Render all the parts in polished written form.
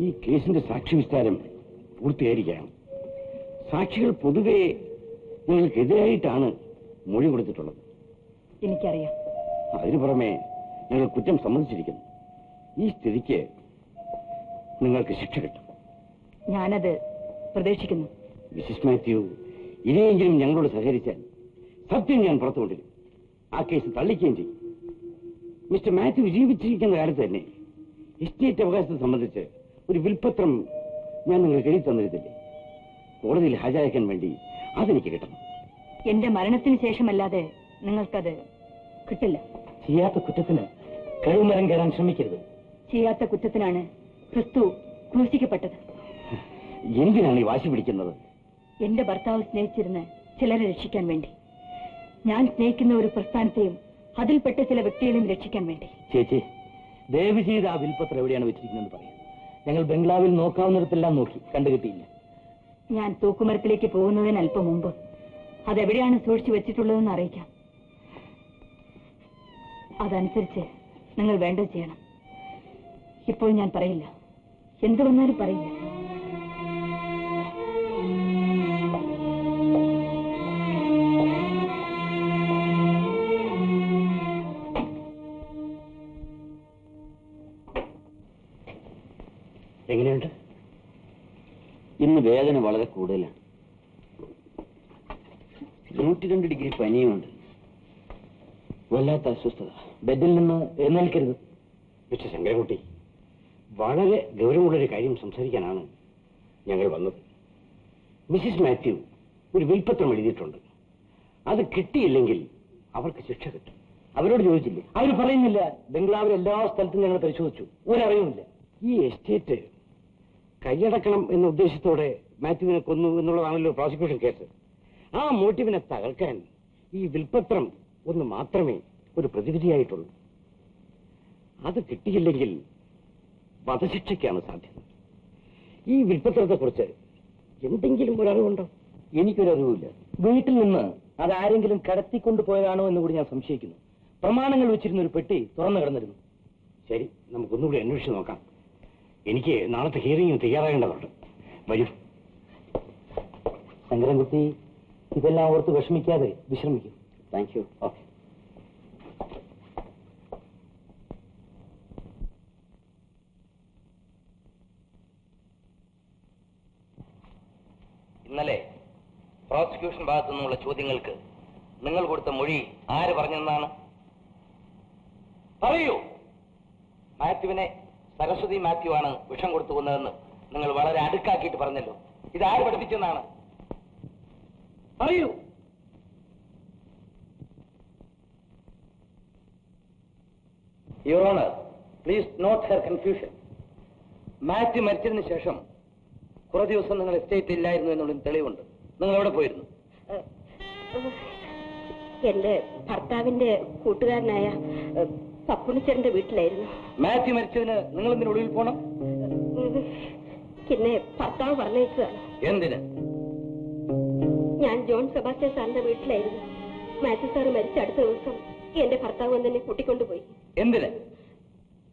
ഈ കേസിന്റെ സാക്ഷി വിസ്താരം പൂർത്തിയായിരിക്കുകയാണ്. സാക്ഷികൾ പൊതുവെ ഞങ്ങൾക്കെതിരായിട്ടാണ് മൊഴി കൊടുത്തിട്ടുള്ളത്. എനിക്കറിയാം. അതിനു പുറമെ ഞങ്ങൾ കുറ്റം സമ്മതിച്ചിരിക്കുന്നു. ഈ സ്ഥിതിക്ക് നിങ്ങൾക്ക് ശിക്ഷ കിട്ടും. ഞാനത് പ്രതീക്ഷിക്കുന്നു. മിസ്സിസ് മാത്യു ഇനിയെങ്കിലും ഞങ്ങളോട് സഹകരിച്ചാൽ സത്യം ഞാൻ പുറത്തുകൊണ്ടിരും. ആ കേസ് തള്ളിക്കുകയും ചെയ്യും. മിസ്റ്റർ മാത്യു ജീവിച്ചിരിക്കുന്ന കാലത്ത് തന്നെ എസ്റ്റേറ്റ് അവകാശത്തെ സംബന്ധിച്ച് ഒരു വിൽപത്രം ഞാൻ നിങ്ങൾക്ക് എഴുതി തന്നിരുന്നില്ലേ? കോടതിയിൽ ഹാജരാക്കാൻ വേണ്ടി അതെനിക്ക് കിട്ടണം. എന്റെ മരണത്തിന് ശേഷമല്ലാതെ നിങ്ങൾക്കത് കിട്ടില്ല. ചെയ്യാത്ത കുറ്റത്തിന് കഴിവുമരം കയറാൻ ശ്രമിക്കരുത്. ചെയ്യാത്ത കുറ്റത്തിനാണ് ക്രിസ്തു ക്രൂശിക്കപ്പെട്ടത്. എന്തിനാണ് ഈ വാശി പിടിക്കുന്നത്? എന്റെ ഭർത്താവ് സ്നേഹിച്ചിരുന്ന് ചിലരെ രക്ഷിക്കാൻ വേണ്ടി. ഞാൻ സ്നേഹിക്കുന്ന ഒരു പ്രസ്ഥാനത്തെയും അതിൽപ്പെട്ട ചില വ്യക്തികളെയും രക്ഷിക്കാൻ വേണ്ടി. ചേച്ചി, ദയവ് ചെയ്ത് ആ വിൽപത്രം എവിടെയാണ് വെച്ചിരിക്കുന്നത് പറയാം. ഞങ്ങൾ ബംഗ്ലാവിൽ നോക്കാവുന്നിടത്തെല്ലാം നോക്കി, കണ്ടുകിട്ടിയില്ല. ഞാൻ തൂക്കുമരത്തിലേക്ക് പോകുന്നതിന് അല്പം മുമ്പ് അതെവിടെയാണ് സൂക്ഷിച്ചു വെച്ചിട്ടുള്ളതെന്ന് അറിയിക്കാം. അതനുസരിച്ച് നിങ്ങൾ വേണ്ടത് ചെയ്യണം. ഇപ്പോൾ ഞാൻ പറയില്ല, എന്തു വന്നാലും പറയില്ല. എങ്ങനെയുണ്ട്? ഇന്ന് വേദന വളരെ കൂടുതലാണ്. 102 ഡിഗ്രി പനിയുമുണ്ട്. വല്ലാത്ത അസ്വസ്ഥത. ബെഡിൽ നിന്ന് എഴുന്നേൽക്കരുത്. മിസ്റ്റർ ശങ്കരൻകുട്ടി, വളരെ ഗൗരവമുള്ളൊരു കാര്യം സംസാരിക്കാനാണ് ഞങ്ങൾ വന്നത്. മിസ്സിസ് മാത്യു ഒരു വിൽപത്രം എഴുതിയിട്ടുണ്ട്. അത് കിട്ടിയില്ലെങ്കിൽ അവർക്ക് ശിക്ഷ കിട്ടും. അവരോട് ചോദിച്ചില്ലേ? അവർ പറയുന്നില്ല. ബംഗ്ലാവിൽ എല്ലാ സ്ഥലത്തും ഞങ്ങൾ പരിശോധിച്ചു, ഒരറിവുമില്ല. ഈ എസ്റ്റേറ്റ് കൈയടക്കണം എന്ന ഉദ്ദേശത്തോടെ മാത്യുവിനെ കൊന്നു എന്നുള്ളതാണല്ലോ പ്രോസിക്യൂഷൻ കേസ്. ആ മോട്ടീവിനെ തകർക്കാൻ ഈ വിൽപത്രം ഒന്ന് മാത്രമേ ഒരു പ്രതിവിധിയായിട്ടുള്ളൂ. അത് കിട്ടിയില്ലെങ്കിൽ വധശിക്ഷയ്ക്കാണ് സാധ്യത. ഈ വിൽപത്രത്തെക്കുറിച്ച് എന്തെങ്കിലും ഒരറിവുണ്ടോ? എനിക്കൊരറിവില്ല. വീട്ടിൽ നിന്ന് അതാരെങ്കിലും കടത്തിക്കൊണ്ടുപോയതാണോ എന്ന് കൂടി ഞാൻ സംശയിക്കുന്നു. പ്രമാണങ്ങൾ വെച്ചിരുന്ന ഒരു പെട്ടി തുറന്നു കിടന്നിരുന്നു. ശരി, നമുക്കൊന്നുകൂടി അന്വേഷിച്ച് നോക്കാം. എനിക്ക് നാളത്തെ ഹിയറിംഗിന് തയ്യാറാകേണ്ടതുണ്ട്. വരൂ. ശങ്കരൻകുട്ടി, ഇതെല്ലാം ഓർത്ത് വിഷമിക്കാതെ വിശ്രമിക്കൂ. Thank you. ഓക്കെ. ഇന്നലെ പ്രോസിക്യൂഷൻ ഭാഗത്തു നിന്നുള്ള ചോദ്യങ്ങൾക്ക് നിങ്ങൾ കൊടുത്ത മൊഴി ആര് പറഞ്ഞെന്നാണ്? പറയൂ. മാത്യുവിനെ സരസ്വതി മാത്യു ആണ് വിഷം കൊടുത്തു കൊന്നതെന്ന് നിങ്ങൾ വളരെ അടുക്കാക്കിയിട്ട് പറഞ്ഞല്ലോ. ഇത് ആര് പഠിപ്പിച്ചെന്നാണ്? പറയൂ. Your honour, please note her confusion. Mathew മരിച്ചതിന് ശേഷം കുറെ ദിവസം നിങ്ങൾ എസ്റ്റേറ്റ് ഇല്ലായിരുന്നു എന്നുള്ളതിന് തെളിവുണ്ട്. നിങ്ങൾ എവിടെ പോയിരുന്നു? എന്റെ ഭർത്താവിന്റെ കൂട്ടുകാരനായ പപ്പുണിച്ചേരന്റെ വീട്ടിലായിരുന്നു. മാത്യു മരിച്ചതിന് നിങ്ങൾ എന്തിനു ഒടുവിൽ പോണം? എന്നെ ഭർത്താവ് പറഞ്ഞയച്ചതാണ്. എന്തിന്? ഞാൻ ജോൺ സെബാസ്റ്റ്യൻ സാറിന്റെ വീട്ടിലായിരുന്നു. മാത്യു സാറ് മരിച്ച അടുത്ത ദിവസം എന്റെ ഭർത്താവ് എന്നെ കൂട്ടിക്കൊണ്ടുപോയി. എന്തിന്?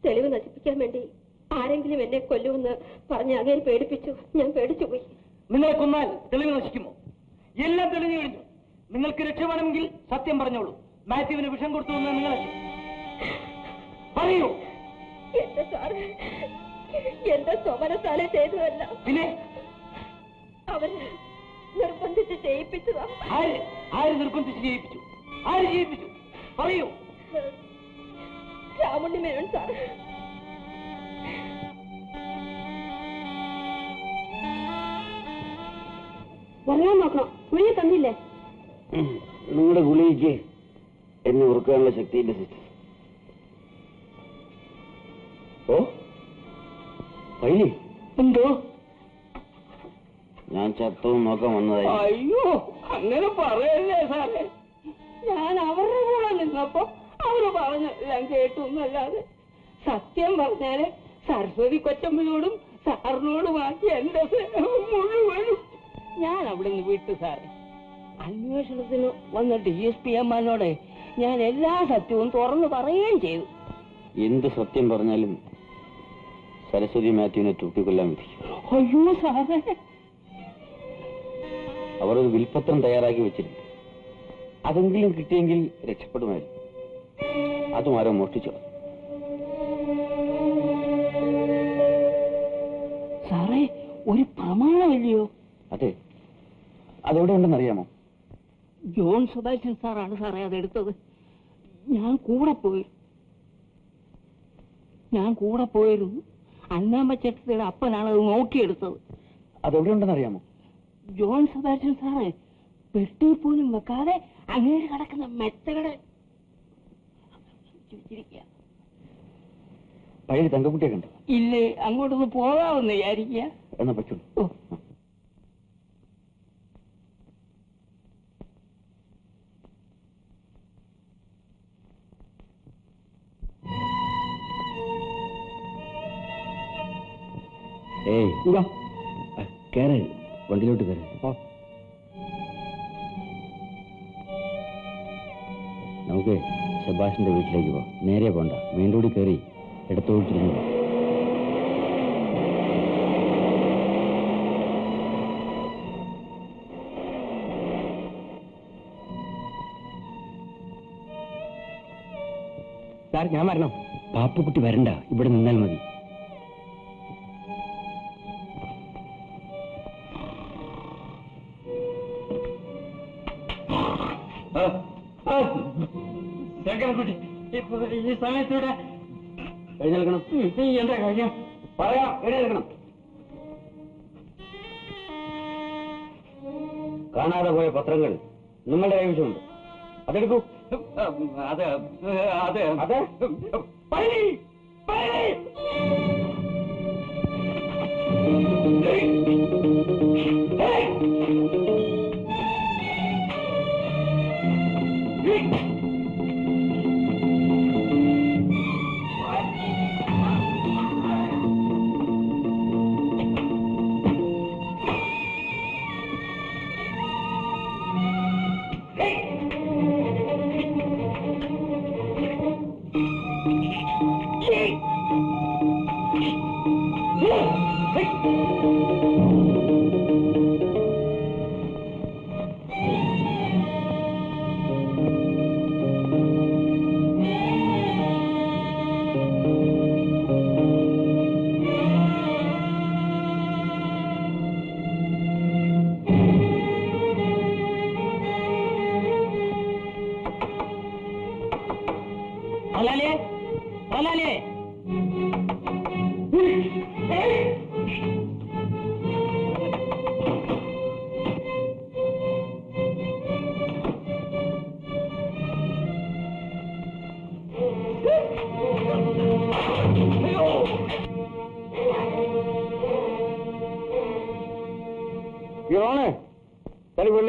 തെളിവ് നശിപ്പിക്കാൻ വേണ്ടി. ആരെങ്കിലും എന്നെ കൊല്ലുമെന്ന് പറഞ്ഞ് അങ്ങനെ പേടിപ്പിച്ചു. ഞാൻ പേടിച്ചുപോയി. നിങ്ങളെ കൊന്നാൽ തെളിവ് നശിക്കുമോ? എല്ലാം തെളിഞ്ഞു കഴിഞ്ഞു. നിങ്ങൾക്ക് രക്ഷപ്പെടണമെങ്കിൽ സത്യം പറഞ്ഞോളൂ. മാത്യുവിന് വിഷം കൊടുത്തു എന്ന് നിങ്ങൾ പറയൂ. എന്റെ സാറ് എന്റെ സ്വമനത്താലെ ചെയ്തതല്ല. പിന്നെ അവര് നിർബന്ധിച്ച് ചെയ്യിപ്പിച്ചതാ. ആര് നിർബന്ധിച്ച് ചെയ്യിപ്പിച്ചു? ആര് ചെയ്യിപ്പിച്ചു? പറയൂ. രാമുണ്ണി മേനോൻ സാറ്. ഉറങ്ങാൻ നോക്കണം. ഗുളിക തന്നില്ലേ? നിങ്ങളുടെ ഗുളികയ്ക്ക് എന്നെ ഉറക്കാനുള്ള ശക്തിയില്ല സിസ്റ്റർ. ഓ പൈലി, എന്തോ? ഞാൻ ചത്തവും നോക്കാൻ വന്നതായി. അയ്യോ, അങ്ങനെ പറയല്ലേ സാറേ. ഞാൻ അവരുടെ കൂടെ നിന്നപ്പോ അവര് പറഞ്ഞു ഞാൻ കേട്ടൊന്നല്ലാതെ. സത്യം പറഞ്ഞാല് സരസ്വതി കൊച്ചമ്മയോടും സാറിനോടുമാക്കി എന്റെ സ്നേഹം മുഴുവനും ഞാൻ അവിടെ നിന്ന് വിട്ടു സാറേ. അന്വേഷണത്തിന് വന്ന DSP അമ്മാനോട് ഞാൻ എല്ലാ സത്യവും തുറന്നു പറയുകയും ചെയ്തു. എന്ത് സത്യം പറഞ്ഞാലും സരസ്വതി മാത്യുവിനെ തൂക്കിക്കൊല്ലാൻ വിധിക്കും. അയ്യോ സാറേ, അവർ ഒരു വിൽപ്പത്രം തയ്യാറാക്കി വെച്ചിട്ടുണ്ട്. അതെങ്കിലും കിട്ടിയെങ്കിൽ രക്ഷപ്പെടുമായിരുന്നു. അതും ആരോ മോഷ്ടിച്ചോ? സാറേ, ഒരു പ്രമാണമല്ലയോ? അതെ, അതെവിടെ ഉണ്ടെന്നറിയാമോ? ജോൺ സദാശിവൻ സാറാണ് സാറേ അതെടുത്തത്. ഞാൻ കൂടെ പോയിരുന്നു. അന്നാമ്പച്ചേട്ടത്തിയുടെ അപ്പനാണ് അത് നോക്കിയെടുത്തത്. അതെവിടെ ഉണ്ടെന്നറിയാമോ? ജോൺ സദാശിവൻ സാറേ പെട്ടിയിൽ പോലും വെക്കാതെ അങ്ങേര് കിടക്കുന്ന മെത്തകടെ പഴയ തങ്കക്കുട്ടിയെ കണ്ടു? ഇല്ലേ, അങ്ങോട്ടൊന്ന് പോകാമെന്ന് വിചാരിക്കുക. എന്നാ പറ്റൂ. ഏയ് കേറ്, വണ്ടിയിലോട്ട് കയറി. നമുക്ക് സെബാഷിന്റെ വീട്ടിലേക്ക് പോവാം. നേരെ പോണ്ട, മെയിൻ റോഡിൽ കയറി ഇടത്തോട്ട് തിരിഞ്ഞു. സാർ, ഞാൻ വരണം. പാപ്പുക്കുട്ടി വരണ്ട, ഇവിടെ നിന്നാൽ മതി. ഈ സമയത്തൂടെ എഴുന്നേൽക്കണം. എന്താ കാര്യം? പറയാം, എഴുന്നേൽക്കണം. കാണാതെ പോയ പത്രങ്ങൾ നിങ്ങളുടെ കൈവശമുണ്ട്. അതെടുക്കൂ. അത് അത് അതെ,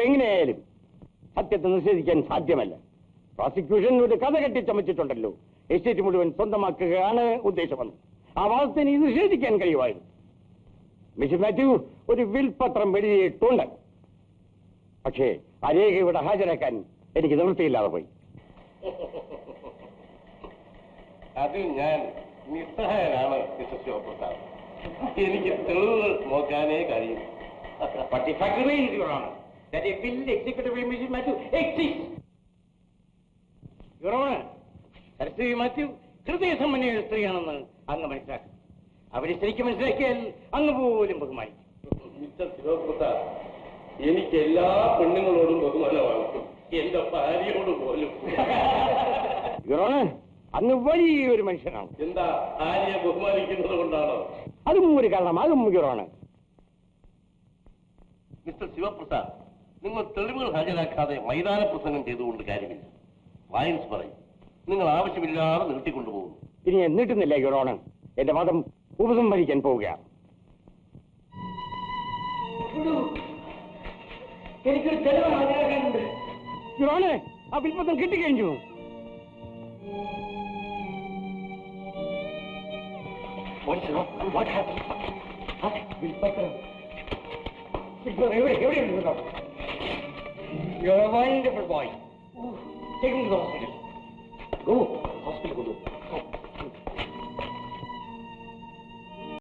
എങ്ങനെയായാലും സത്യത്തെ നിഷേധിക്കാൻ സാധ്യമല്ല. പ്രോസിക്യൂഷൻ ഒരു കഥ കെട്ടിച്ചമച്ചിട്ടുണ്ടല്ലോ. എസ്റ്റേറ്റ് മുഴുവൻ സ്വന്തമാക്കുകയാണ് ഉദ്ദേശമെന്ന്. ആ വാദത്തിന് ഇത് നിഷേധിക്കാൻ കഴിയുമായിരുന്നു. മിസ്റ്റർ മാത്യു ഒരു വിൽപത്രം എഴുതിയിട്ടുണ്ട്. പക്ഷേ ആ രേഖ ഇവിടെ ഹാജരാക്കാൻ എനിക്ക് നിവൃത്തിയില്ലാതെ പോയി. അത് ഞാൻ നിസ്സഹായനാണ് മിസ്റ്റർ ശിവപ്രസാദ്. എനിക്ക് തെളിവുകൾ നോക്കാനേ കഴിയും. സരസ്വതി മാത്യു ഹൃദയസമ്പന്നയുടെ സ്ത്രീയാണെന്ന് അങ്ങ് മനസ്സിലാക്കും. അവരെ ശരിക്കും മനസ്സിലാക്കിയാൽ അങ്ങ് പോലും ബഹുമാനിക്കും. മിസ്റ്റർ ശിവപ്രസാദ്, എനിക്ക് എല്ലാ പെണ്ണുങ്ങളോടും ബഹുമാനമാണ്, എന്റെ ഭാര്യയോട് പോലും. അങ്ങ് വലിയൊരു മനുഷ്യനാണ്. എന്താ, ഭാര്യയെ ബഹുമാനിക്കുന്നത് കൊണ്ടാണോ? അതും ഒരു കാരണം, അതും യുവറാണ്. മിസ്റ്റർ ശിവപ്രസാദ്, നിങ്ങൾ തെളിവുകൾ ഹാജരാക്കാതെ മൈതാന പ്രസംഗം ചെയ്തുകൊണ്ട് കാര്യമില്ല. വായൻസ് പറയും നിങ്ങൾ ആവശ്യമില്ലാതെ നിർത്തിക്കൊണ്ടുപോകുന്നു. ഇനി ഞാൻ നീട്ടുന്നില്ല യുവറാണ്. എന്റെ മതം ഉപസംഹരിക്കാൻ പോവുകയാണ്. എനിക്കൊരു തെളിവ് ഹാജരാക്കാനുണ്ട്. യുവറാണ്, ആ വിൽപ്പത്രം കിട്ടിക്കഴിഞ്ഞു. You're a wonderful boy. Take him to the hospital.